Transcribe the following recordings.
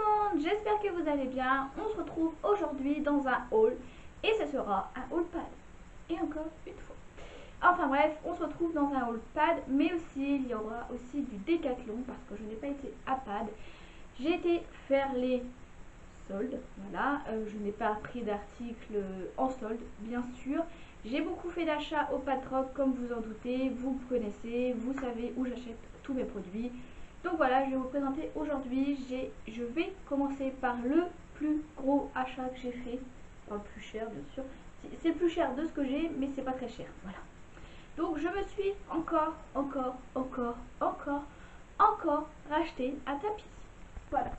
monde, j'espère que vous allez bien. On se retrouve aujourd'hui dans un haul et ce sera un haul pad. Et encore une fois. Enfin bref, on se retrouve dans un haul pad, mais aussi il y aura aussi du décathlon parce que je n'ai pas été à pad. J'ai été faire les soldes, voilà. Je n'ai pas pris d'articles en solde, bien sûr. J'ai beaucoup fait d'achats au Patrock, comme vous en doutez. Vous me connaissez, vous savez où j'achète tous mes produits. Donc voilà, je vais vous présenter aujourd'hui. Je vais commencer par le plus gros achat que j'ai fait. Enfin, le plus cher, bien sûr. C'est le plus cher de ce que j'ai, mais c'est pas très cher. Voilà. Donc je me suis encore racheté un tapis. Voilà.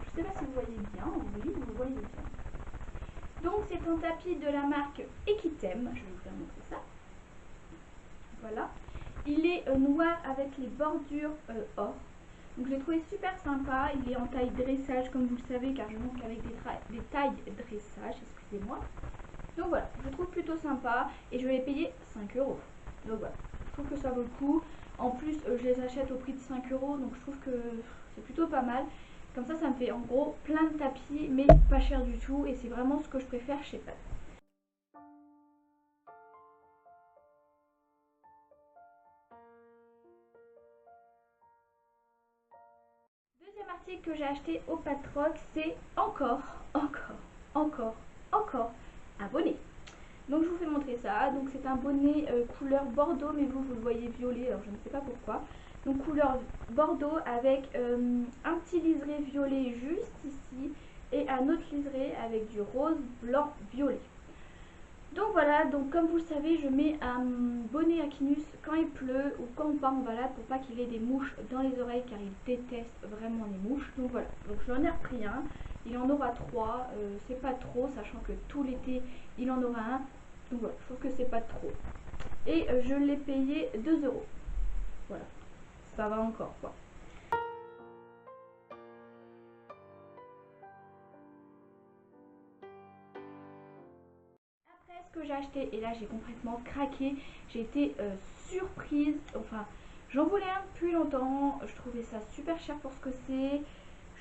Je sais pas si vous voyez bien. Oui, vous voyez bien. Donc c'est un tapis de la marque Equitem. Je vais vous faire montrer ça. Voilà. Il est noir avec les bordures or. Donc je l'ai trouvé super sympa. Il est en taille dressage comme vous le savez car je monte qu'avec des tailles dressage, excusez-moi. Donc voilà, je le trouve plutôt sympa et je l'ai payé 5 €. Donc voilà, je trouve que ça vaut le coup. En plus, je les achète au prix de 5 € donc je trouve que c'est plutôt pas mal. Comme ça me fait en gros plein de tapis mais pas cher du tout et c'est vraiment ce que je préfère chez Pad. Deuxième article que j'ai acheté au Patrock, c'est encore un bonnet. Donc je vous fais montrer ça. Donc c'est un bonnet couleur bordeaux, mais vous le voyez violet, alors je ne sais pas pourquoi. Donc couleur bordeaux avec un petit liseré violet juste ici et un autre liseré avec du rose, blanc, violet. Donc voilà, donc comme vous le savez, je mets un bonnet à Kinus quand il pleut ou quand on part en balade pour pas qu'il ait des mouches dans les oreilles car il déteste vraiment les mouches. Donc voilà, donc j'en ai repris un, il en aura 3, c'est pas trop, sachant que tout l'été il en aura un. Donc voilà, je trouve que c'est pas trop. Et je l'ai payé 2 €. Voilà, ça va encore quoi. Ce que j'ai acheté et là j'ai complètement craqué, j'ai été surprise, enfin j'en voulais un depuis longtemps, je trouvais ça super cher pour ce que c'est,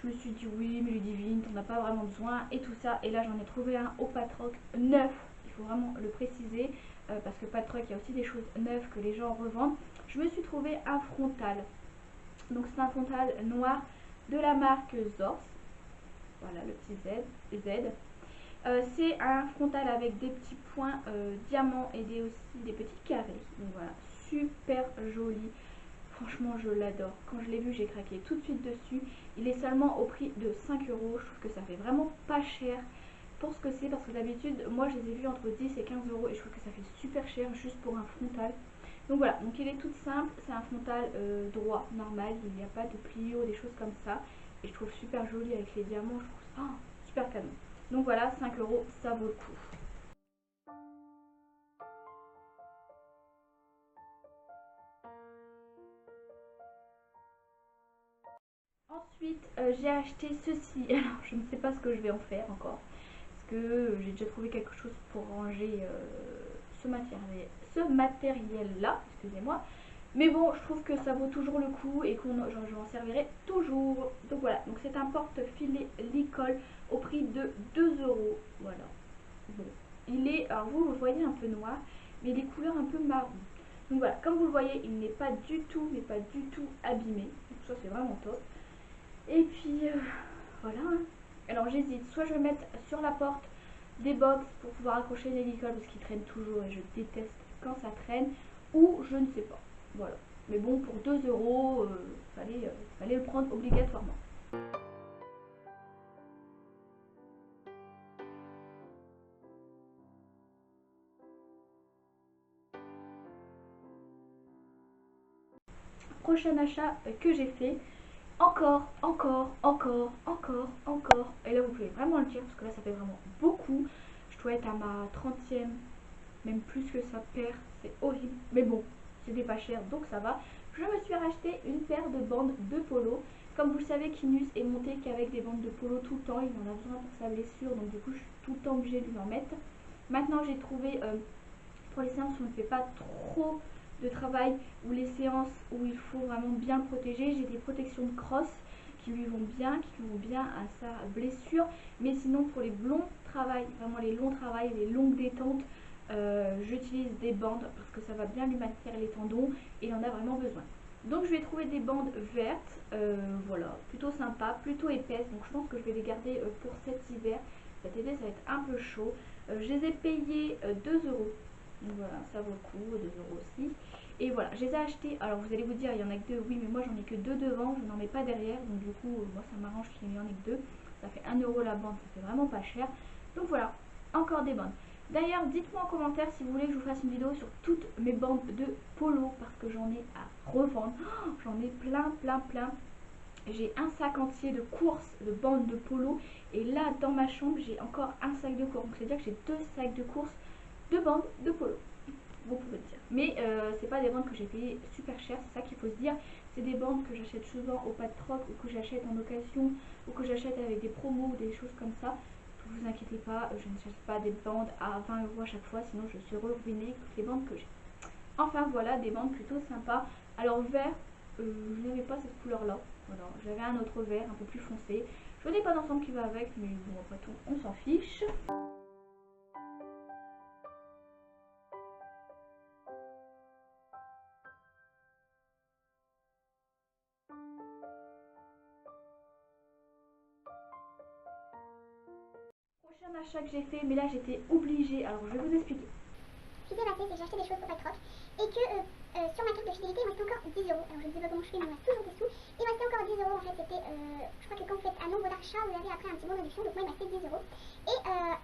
je me suis dit oui mais Ludivine t'en as pas vraiment besoin et tout ça, et là j'en ai trouvé un au Patrock neuf, il faut vraiment le préciser parce que Patrock il y a aussi des choses neuves que les gens revendent. Je me suis trouvé un frontal, donc c'est un frontal noir de la marque Zorz, voilà le petit Z. C'est un frontal avec des petits points diamants et aussi des petits carrés. Donc voilà, super joli. Franchement, je l'adore. Quand je l'ai vu, j'ai craqué tout de suite dessus. Il est seulement au prix de 5 €. Je trouve que ça fait vraiment pas cher pour ce que c'est. Parce que d'habitude, moi, je les ai vus entre 10 et 15 € et je trouve que ça fait super cher juste pour un frontal. Donc voilà, donc il est tout simple. C'est un frontal droit, normal. Il n'y a pas de pliure, des choses comme ça. Et je trouve super joli avec les diamants. Je trouve ça super canon. Donc voilà, 5 €, ça vaut le coup. Ensuite, j'ai acheté ceci. Alors, je ne sais pas ce que je vais en faire encore. Parce que j'ai déjà trouvé quelque chose pour ranger ce matériel-là. Excusez-moi. Mais bon, je trouve que ça vaut toujours le coup et je m'en servirai toujours. Donc voilà, donc c'est un porte-filet Licol au prix de 2 €. Voilà. Bon, il est, alors vous le voyez un peu noir, mais il est couleur un peu marron. Donc voilà, comme vous le voyez, il n'est pas du tout, mais pas du tout abîmé. Donc ça c'est vraiment top. Et puis voilà. Alors j'hésite, soit je vais mettre sur la porte des box pour pouvoir accrocher les licoles parce qu'ils traînent toujours et je déteste quand ça traîne, ou je ne sais pas. Voilà. Mais bon, pour 2 €, fallait le prendre obligatoirement. Prochain achat que j'ai fait, encore, et là vous pouvez vraiment le dire parce que là ça fait vraiment beaucoup. Je dois être à ma 30e, même plus que ça perd, c'est horrible, mais bon, c'était pas cher donc ça va. Je me suis racheté une paire de bandes de polo. Comme vous le savez, Kinus est monté qu'avec des bandes de polo tout le temps, il en a besoin pour sa blessure, donc du coup je suis tout le temps obligée de lui en mettre. Maintenant j'ai trouvé pour les séances où on ne fait pas trop de travail ou les séances où il faut vraiment bien protéger, j'ai des protections de crosse qui lui vont bien, à sa blessure. Mais sinon pour les longs travails, vraiment les longs travails, les longues détentes, j'utilise des bandes parce que ça va bien lui maintenir les tendons et il en a vraiment besoin. Donc je vais trouver des bandes vertes, voilà, plutôt sympa, plutôt épaisses. Donc je pense que je vais les garder pour cet hiver. Cet été ça va être un peu chaud. Je les ai payées 2 euros. Donc voilà, ça vaut le coup, 2 euros aussi. Et voilà, je les ai achetés. Alors vous allez vous dire, il y en a que deux. Oui, mais moi j'en ai que deux devant, je n'en mets pas derrière. Donc du coup, moi ça m'arrange qu'il y en ait que deux. Ça fait 1 euro la bande, ça fait vraiment pas cher. Donc voilà, encore des bandes. D'ailleurs, dites-moi en commentaire si vous voulez que je vous fasse une vidéo sur toutes mes bandes de polo parce que j'en ai à revendre. Oh, j'en ai plein, plein, plein. J'ai un sac entier de courses, de bandes de polo. Et là, dans ma chambre, j'ai encore un sac de courses. Donc c'est-à-dire que j'ai deux sacs de courses de bandes de polo. Vous pouvez le dire. Mais c'est pas des bandes que j'ai payées super cher, c'est ça qu'il faut se dire. C'est des bandes que j'achète souvent au pas de troc ou que j'achète en occasion ou que j'achète avec des promos ou des choses comme ça. Ne vous inquiétez pas, je n'achète pas des bandes à 20 euros à chaque fois, sinon je suis ruinée toutes les bandes que j'ai. Enfin voilà, des bandes plutôt sympas. Alors vert, je n'avais pas cette couleur là. Voilà, j'avais un autre vert un peu plus foncé. Je n'ai pas d'ensemble qui va avec, mais bon après tout, on s'en fiche. Prochain achat que j'ai fait, mais là j'étais obligée, alors je vais vous expliquer. Ce qui s'est passé, c'est que j'ai acheté des choses pour Patroc et que sur ma carte de fidélité, il me restait encore 10 euros. Alors je ne sais pas comment je fais, mais il me reste toujours des sous. Il me restait encore 10 euros en fait. C'était, je crois que quand vous faites un nombre d'achats, vous avez après un petit bon de réduction. Donc moi, il me restait 10 euros. Et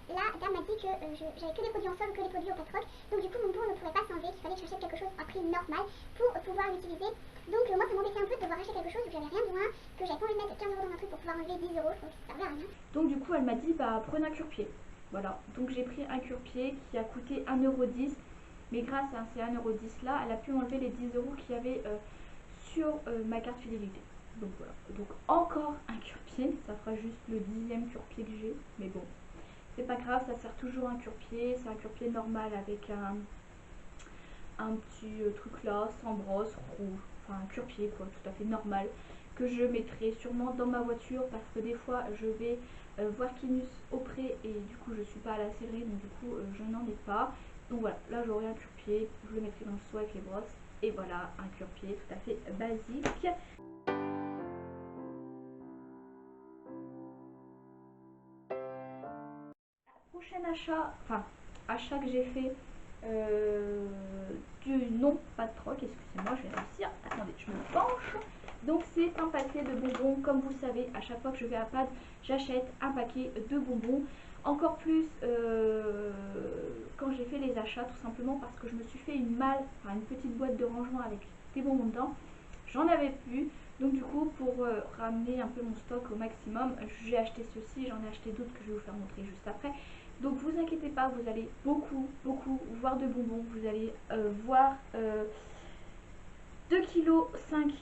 la dame m'a dit que j'avais que des produits en solde, que des produits au Patroc. Donc du coup, mon bon ne pourrait pas s'enlever, qu'il fallait que j'achète quelque chose à prix normal pour pouvoir l'utiliser. Donc moi, ça m'embêtait un peu de devoir acheter quelque chose où j'avais rien besoin, que j'avais pas envie de mettre 15 euros dans un truc pour pouvoir enlever 10 euros. Je trouvais que ça servait à rien. Donc du coup, elle m'a dit, bah prenez un cure-pied. Voilà, donc j'ai pris un cure-pied qui a coûté 1,10 €. Mais grâce à ces 1,10 € là, elle a pu enlever les 10 euros qu'il y avait sur ma carte fidélité. Donc voilà, donc encore un cure-pied, ça fera juste le 10e cure-pied que j'ai. Mais bon, c'est pas grave, ça sert toujours un cure-pied. C'est un cure-pied normal avec un petit truc là, sans brosse, rouge. Enfin un cure-pied quoi, tout à fait normal. Que je mettrai sûrement dans ma voiture parce que des fois je vais voir Kinus au pré et du coup je suis pas à la sellerie, donc du coup je n'en ai pas. Donc voilà, là j'aurai un cure-pied, je le mettrai dans le seau avec les brosses. Et voilà, un cure-pied tout à fait basique. Prochain achat, enfin achat que j'ai fait du non pas de troc, excusez-moi, je vais réussir. Attendez, je me penche. Donc c'est un paquet de bonbons. Comme vous le savez, à chaque fois que je vais à Pad, j'achète un paquet de bonbons. Encore plus quand j'ai fait les achats, tout simplement parce que je me suis fait une malle, enfin une petite boîte de rangement avec des bonbons dedans. J'en avais plus. Donc du coup, pour ramener un peu mon stock au maximum, j'ai acheté ceci, j'en ai acheté d'autres que je vais vous faire montrer juste après. Donc vous inquiétez pas, vous allez beaucoup voir de bonbons. Vous allez voir 2,5 kg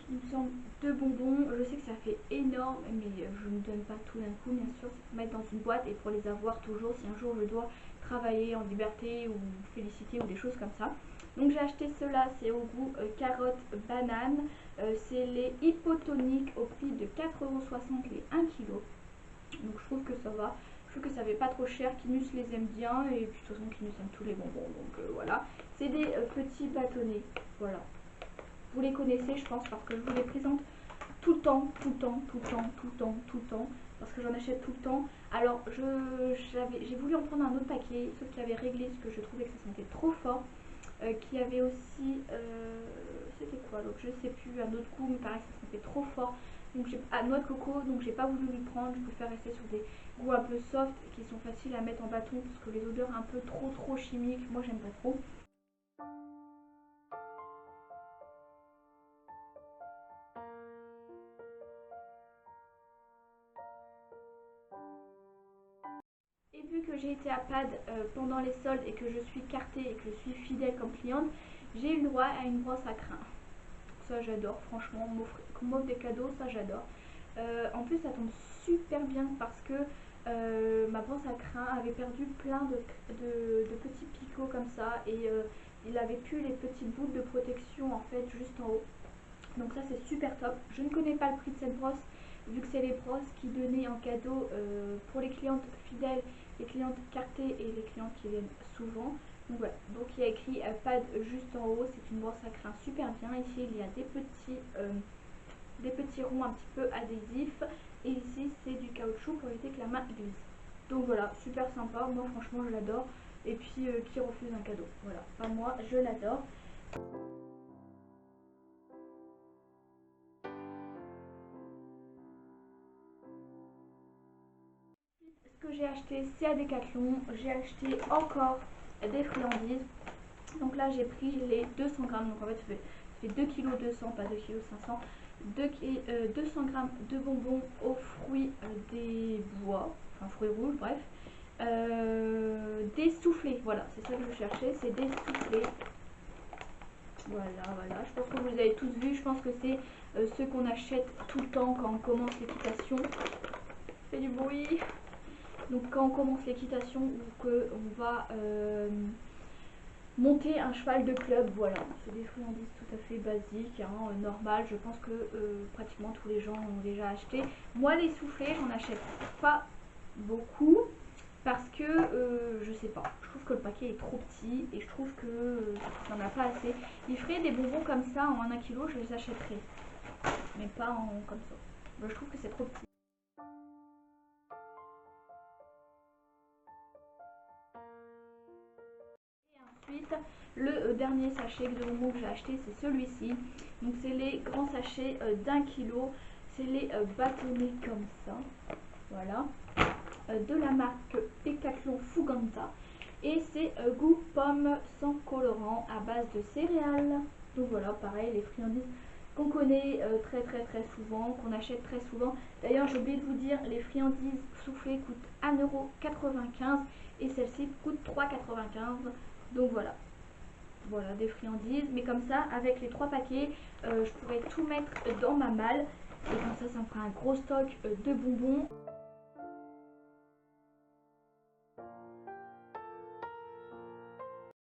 il me semble de bonbons. Je sais que ça fait énorme, mais je ne donne pas tout d'un coup bien sûr. C'est pour mettre dans une boîte et pour les avoir toujours si un jour je dois travailler en liberté ou féliciter ou des choses comme ça. Donc j'ai acheté cela, c'est au goût carotte banane. C'est les hypotoniques au prix de 4,60 € les 1 kg. Donc je trouve que ça va. Je trouve que ça fait pas trop cher. Kinus les aime bien et puis de toute façon Kinus aime tous les bonbons. Donc voilà. C'est des petits bâtonnets. Voilà. Vous les connaissez je pense parce que je vous les présente tout le temps, parce que j'en achète tout le temps. Alors j'ai voulu en prendre un autre paquet, sauf qu'il avait réglé ce que je trouvais que ça sentait trop fort. Qui avait aussi, c'était quoi l'autre, je sais plus, un autre goût, mais pareil ça sentait trop fort. Donc j'ai à noix de coco, donc j'ai pas voulu lui prendre. Je préfère rester sur des goûts un peu soft et qui sont faciles à mettre en bâton parce que les odeurs un peu trop chimiques, moi j'aime pas trop. Et vu que j'ai été à Pad pendant les soldes et que je suis cartée et que je suis fidèle comme cliente, j'ai eu le droit à une brosse à crin. Ça j'adore, franchement, qu'on m'offre des cadeaux, ça j'adore. En plus ça tombe super bien parce que ma brosse à crin avait perdu plein de petits picots comme ça et il avait plus les petites boules de protection en fait juste en haut. Donc ça c'est super top. Je ne connais pas le prix de cette brosse vu que c'est les pros qui donnaient en cadeau pour les clientes fidèles, les clientes cartées et les clientes qui viennent souvent. Donc voilà, donc il y a écrit pad juste en haut, c'est une brosse à crin super bien. Ici il y a des petits ronds un petit peu adhésifs et ici c'est du caoutchouc pour éviter que la main glisse. Donc voilà, super sympa, moi franchement je l'adore. Et puis qui refuse un cadeau, voilà, pas moi, je l'adore. Ce que j'ai acheté, c'est à Decathlon. J'ai acheté encore des friandises. Donc là j'ai pris les 200 grammes, donc en fait ça fait 2 kg 200, pas 2 kg 500, 200 grammes de bonbons aux fruits des bois, enfin fruits rouges, bref. Des soufflés, voilà, c'est ça que je cherchais, c'est des soufflés. Voilà, voilà, je pense que vous les avez tous vus, je pense que c'est ceux qu'on achète tout le temps quand on commence l'équitation. Fait du bruit. Donc quand on commence l'équitation ou qu'on va monter un cheval de club, voilà, c'est des friandises tout à fait basiques, hein, normal. Je pense que pratiquement tous les gens ont déjà acheté. Moi les soufflés, j'en achète pas beaucoup parce que je sais pas, je trouve que le paquet est trop petit et je trouve que ça n'en a pas assez. Il ferait des bonbons comme ça en 1 kg, je les achèterais, mais pas en comme ça. Moi, je trouve que c'est trop petit. Ensuite, le dernier sachet de bonbons que j'ai acheté, c'est celui-ci. Donc c'est les grands sachets d'1 kg. C'est les bâtonnets comme ça. Voilà. De la marque Decathlon Fuganta. Et c'est goût pomme sans colorant à base de céréales. Donc voilà, pareil, les friandises qu'on connaît très souvent, qu'on achète très souvent. D'ailleurs, j'ai oublié de vous dire, les friandises soufflées coûtent 1,95 € et celle-ci coûte 3,95 €. Donc voilà, voilà des friandises, mais comme ça avec les 3 paquets je pourrais tout mettre dans ma malle et comme ça me fera un gros stock de bonbons.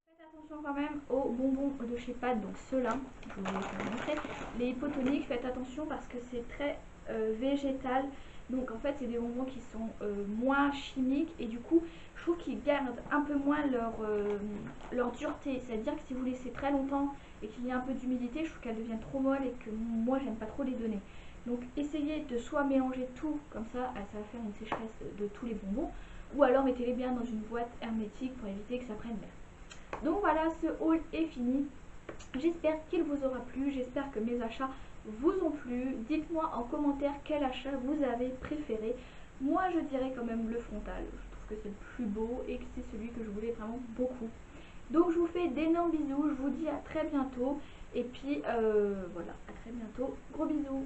Faites attention quand même aux bonbons de chez Pad, donc ceux-là, je vous les montrer. Les hypotoniques, faites attention parce que c'est très végétal. Donc en fait c'est des bonbons qui sont moins chimiques et du coup je trouve qu'ils gardent un peu moins leur dureté. C'est-à-dire que si vous laissez très longtemps et qu'il y a un peu d'humidité, je trouve qu'elles deviennent trop molles et que moi j'aime pas trop les donner. Donc essayez de soit mélanger tout, comme ça va faire une sécheresse de tous les bonbons, ou alors mettez-les bien dans une boîte hermétique pour éviter que ça prenne l'air. Donc voilà, ce haul est fini. J'espère qu'il vous aura plu, j'espère que mes achats vous ont plu. Dites-moi en commentaire quel achat vous avez préféré. Moi je dirais quand même le frontal, je trouve que c'est le plus beau et que c'est celui que je voulais vraiment beaucoup. Donc je vous fais d'énormes bisous, je vous dis à très bientôt et puis voilà, à très bientôt, gros bisous.